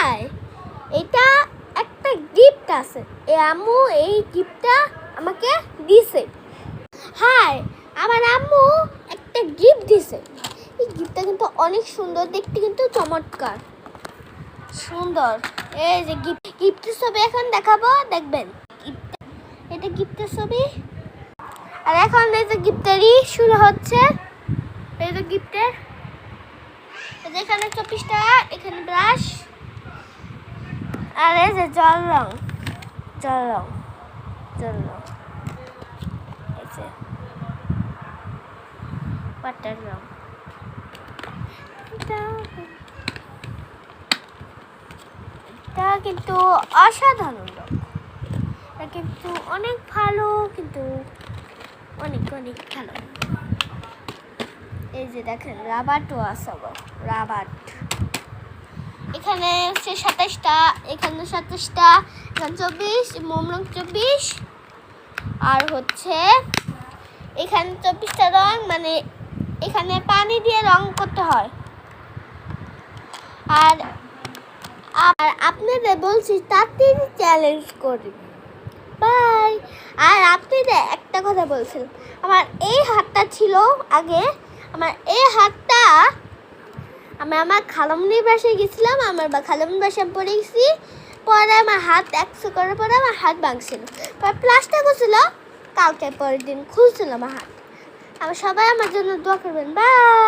High, এটা একটা gift আছে। আম্মু এই গিফটটা আমাকে দিছে। হাই, আমার আম্মু একটা গিফট দিছে। এই গিফটটা কিন্তু অনেক সুন্দর, দেখতে কিন্তু চমৎকার সুন্দর। এই যে গিফটের ছবি এখন দেখাবো, দেখবেন। এটা গিফটের ছবি। আর এখন এই যে গিফটেরই শুরু হচ্ছে। এই যে গিফটের, এখানে 24 টাকা, এখানে ব্রাশ, আর এই যে জল রং, এই যে পাটার রং। এটা কিন্তু অসাধারণ রং, এটা কিন্তু অনেক ভালো, কিন্তু অনেক ভালো। এই যে দেখেন রাবারও আছে, রাবার। এখানে হচ্ছে 27টা, এখানে 27টা, এখানে 24, মোম রং 24, আর হচ্ছে এখানে 24টা রং, মানে এখানে পানি দিয়ে রং করতে হয়। আর আপনাদের বলছি তাড়াতাড়ি চ্যালেঞ্জ করি। বাই। আর আপনাদের একটা কথা বলছিলাম, আমার এই হাতটা ছিল আগে, আমার এই হাতটা আমি আমার খালামনির বাসায় গেছিলাম, আমার খালামনির বাসায় পড়ে গেছি। পরে আমার হাত এক্সরে করার পরে আমার হাত ভাঙছিল, পরে প্লাস্টার করছিল, কালকে পরের দিন খুলছিল আমার হাত। সবাই আমার জন্য দোয়া করবেন। বাই।